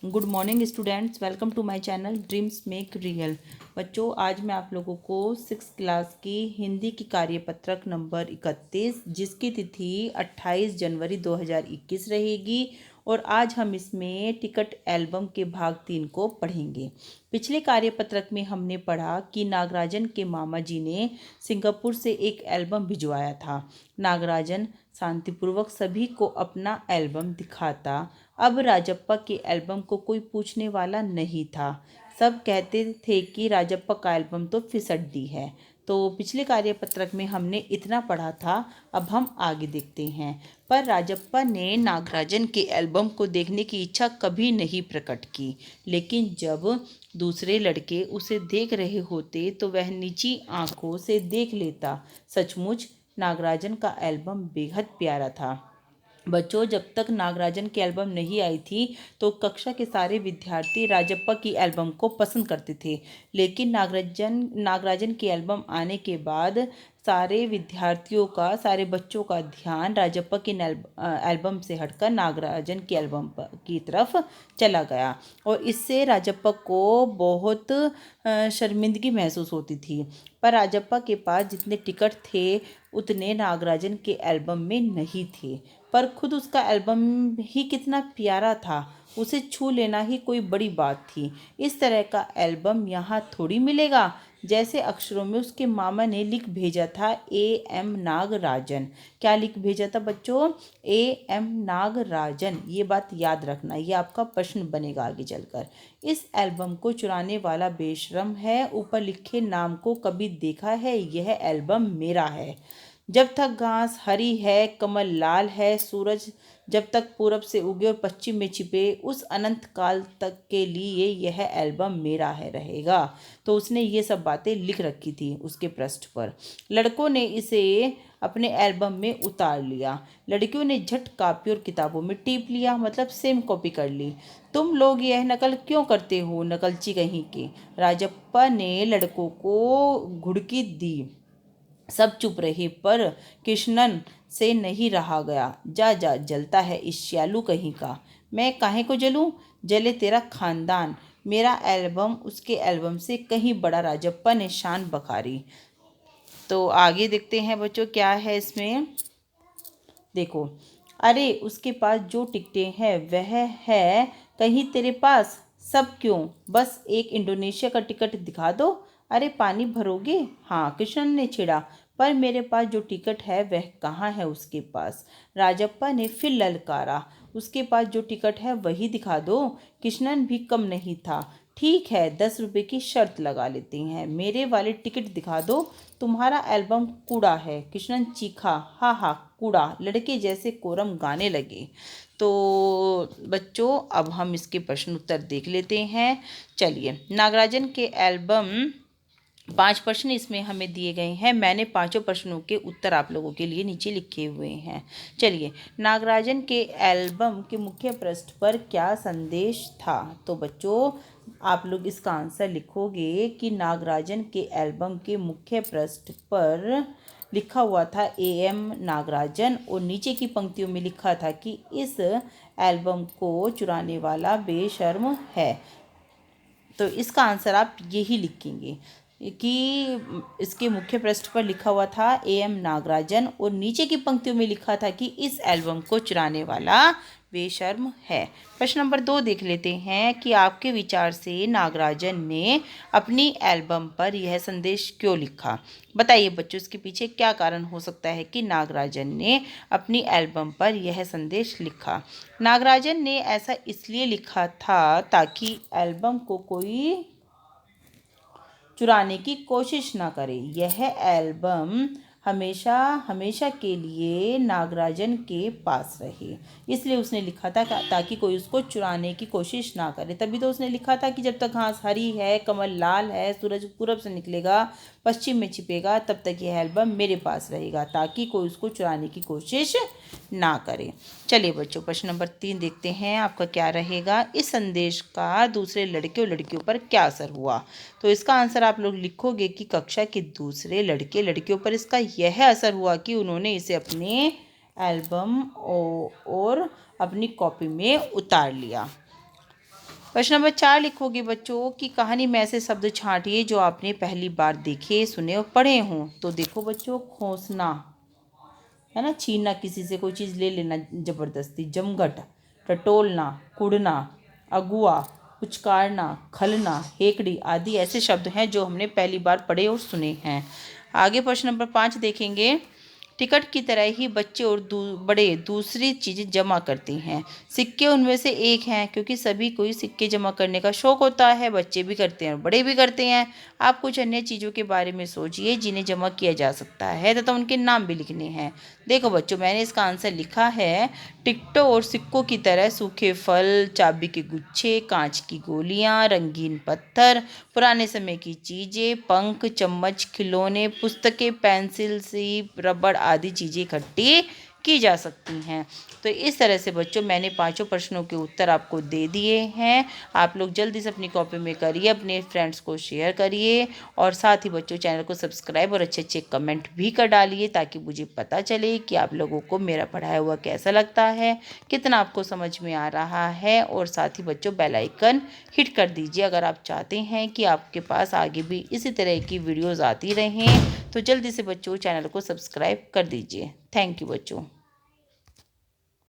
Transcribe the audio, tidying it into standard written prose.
Good morning students, welcome to my channel dreams make real. बच्चों, आज मैं आप लोगों को 6th क्लास की हिंदी की कार्यपत्रक नंबर 31 जिसकी तिथि 28 जनवरी 2021 रहेगी और आज हम इसमें टिकट एल्बम के भाग 3 को पढ़ेंगे। पिछले कार्यपत्रक में हमने पढ़ा कि नागराजन के मामा जी ने सिंगापुर से एक एल्बम भिजवाया था। नागराजन शांतिपूर्वक सभी को अपना एल्बम दिखाता। अब राजप्पा के एल्बम को कोई पूछने वाला नहीं था। सब कहते थे कि राजप्पा का एल्बम तो फिसड्डी है। तो पिछले कार्यपत्रक में हमने इतना पढ़ा था। अब हम आगे देखते हैं। पर राजप्पा ने नागराजन के एल्बम को देखने की इच्छा कभी नहीं प्रकट की, लेकिन जब दूसरे लड़के उसे देख रहे होते तो वह नीची आंखों से देख लेता। सचमुच नागराजन का एल्बम बेहद प्यारा था। बच्चों, जब तक नागराजन की एल्बम नहीं आई थी तो कक्षा के सारे विद्यार्थी राजप्पा की एल्बम को पसंद करते थे, लेकिन नागराजन की एल्बम आने के बाद सारे बच्चों का ध्यान राजप्पा की एल्बम से हटकर नागराजन की एल्बम की तरफ चला गया और इससे राजप्पा को बहुत शर्मिंदगी महसूस होती थी। पर राजप्पा के पास जितने टिकट थे उतने नागराजन के एल्बम में नहीं थे। पर खुद उसका एल्बम ही कितना प्यारा था, उसे छू लेना ही कोई बड़ी बात थी। इस तरह का एल्बम यहाँ थोड़ी मिलेगा। जैसे अक्षरों में उसके मामा ने लिख भेजा था, A.M. नागराजन। क्या लिख भेजा था बच्चों? A.M. नागराजन। ये बात याद रखना, ये आपका प्रश्न बनेगा आगे चलकर। इस एल्बम को चुराने वाला बेशर्म है, ऊपर लिखे नाम को कभी देखा है? यह एल्बम मेरा है। जब तक घास हरी है, कमल लाल है, सूरज जब तक पूरब से उगे और पश्चिम में छिपे, उस अनंत काल तक के लिए यह एल्बम मेरा है रहेगा। तो उसने ये सब बातें लिख रखी थी उसके पृष्ठ पर। लड़कों ने इसे अपने एल्बम में उतार लिया। लड़कियों ने झट कापी और किताबों में टीप लिया, मतलब सेम कॉपी कर ली। तुम लोग यह नकल क्यों करते हो, नकलची कहीं के? राजप्पा ने लड़कों को घुड़की दी। सब चुप रहे, पर कृष्णन से नहीं रहा गया। जा जा, जलता है इस श्यालू कहीं का। मैं काहे को जलूं? जले तेरा खानदान। मेरा एल्बम उसके एल्बम से कहीं बड़ा। राजप्पा ने शान बखारी। तो आगे देखते हैं बच्चों क्या है इसमें। देखो, अरे उसके पास जो टिकटें हैं वह है कहीं तेरे पास? सब क्यों, बस एक इंडोनेशिया का टिकट दिखा दो। अरे पानी भरोगे? हाँ, कृष्ण ने छेड़ा। पर मेरे पास जो टिकट है वह कहाँ है उसके पास? राजप्पा ने फिर ललकारा। उसके पास जो टिकट है वही दिखा दो। कृष्णन भी कम नहीं था। ठीक है, 10 रुपये की शर्त लगा लेते हैं। मेरे वाले टिकट दिखा दो। तुम्हारा एल्बम कूड़ा है। कृष्णन चीखा। हा हा, कूड़ा? लड़के जैसे कोरम गाने लगे। तो बच्चों, अब हम इसके प्रश्न उत्तर देख लेते हैं। चलिए, नागराजन के एल्बम 5 प्रश्न इसमें हमें दिए गए हैं। मैंने पांचों प्रश्नों के उत्तर आप लोगों के लिए नीचे लिखे हुए हैं। चलिए, नागराजन के एल्बम के मुख्य पृष्ठ पर क्या संदेश था? तो बच्चों, आप लोग इसका आंसर लिखोगे कि नागराजन के एल्बम के मुख्य पृष्ठ पर लिखा हुआ था A.M. नागराजन और नीचे की पंक्तियों में लिखा था कि इस एल्बम को चुराने वाला बेशर्म है। तो इसका आंसर आप यही लिखेंगे कि इसके मुख्य पृष्ठ पर लिखा हुआ था A.M. नागराजन और नीचे की पंक्तियों में लिखा था कि इस एल्बम को चुराने वाला बेशर्म है। प्रश्न नंबर 2 देख लेते हैं कि आपके विचार से नागराजन ने अपनी एल्बम पर यह संदेश क्यों लिखा? बताइए बच्चों, इसके पीछे क्या कारण हो सकता है कि नागराजन ने अपनी एल्बम पर यह संदेश लिखा? नागराजन ने ऐसा इसलिए लिखा था ताकि एल्बम को कोई चुराने की कोशिश ना करे। यह एल्बम हमेशा हमेशा के लिए नागराजन के पास रहे, इसलिए उसने लिखा था ताकि कोई उसको चुराने की कोशिश ना करे। तभी तो उसने लिखा था कि जब तक घास हरी है, कमल लाल है, सूरज पूरब से निकलेगा, पश्चिम में छिपेगा, तब तक यह एल्बम मेरे पास रहेगा, ताकि कोई उसको चुराने की कोशिश ना करे। चलिए बच्चों, प्रश्न नंबर 3 देखते हैं आपका क्या रहेगा। इस संदेश का दूसरे लड़के और लड़कियों पर क्या असर हुआ? तो इसका आंसर आप लोग लिखोगे कि कक्षा के दूसरे लड़के लड़कियों पर इसका यह असर हुआ कि उन्होंने इसे अपने एल्बम और अपनी कॉपी में उतार लिया। प्रश्न नंबर 4 लिखोगे बच्चों कि कहानी में ऐसे शब्द छांटिए जो आपने पहली बार देखे, सुने और पढ़े हों। तो देखो बच्चों, खोसना है ना, छीनना, किसी से कोई चीज़ ले लेना जबरदस्ती। जमघट, टटोलना, कुड़ना, अगुआ, उचकारना, खलना, हेकड़ी आदि ऐसे शब्द हैं जो हमने पहली बार पढ़े और सुने हैं। आगे प्रश्न नंबर 5 देखेंगे। टिकट की तरह ही बच्चे और बड़े दूसरी चीज़ें जमा करते हैं। सिक्के उनमें से एक हैं, क्योंकि सभी को ही सिक्के जमा करने का शौक होता है। बच्चे भी करते हैं और बड़े भी करते हैं। आप कुछ अन्य चीज़ों के बारे में सोचिए जिन्हें जमा किया जा सकता है तथा उनके नाम भी लिखने हैं। देखो बच्चों, मैंने इसका आंसर लिखा है। टिकटों और सिक्कों की तरह सूखे फल, चाबी के गुच्छे, कांच की गोलियां, रंगीन पत्थर, पुराने समय की चीज़ें, पंख, चम्मच, खिलौने, पुस्तकें, पेंसिल, सीप, रबड़ आदि चीज़ें इकट्ठी की जा सकती हैं। तो इस तरह से बच्चों मैंने 5 प्रश्नों के उत्तर आपको दे दिए हैं। आप लोग जल्दी से अपनी कॉपी में करिए, अपने फ्रेंड्स को शेयर करिए और साथ ही बच्चों चैनल को सब्सक्राइब और अच्छे अच्छे कमेंट भी कर डालिए, ताकि मुझे पता चले कि आप लोगों को मेरा पढ़ाया हुआ कैसा लगता है, कितना आपको समझ में आ रहा है। और साथ ही बच्चों बेल आइकन हिट कर दीजिए अगर आप चाहते हैं कि आपके पास आगे भी इसी तरह की वीडियोज़ आती रहें। तो जल्दी से बच्चों चैनल को सब्सक्राइब कर दीजिए। थैंक यू बच्चों।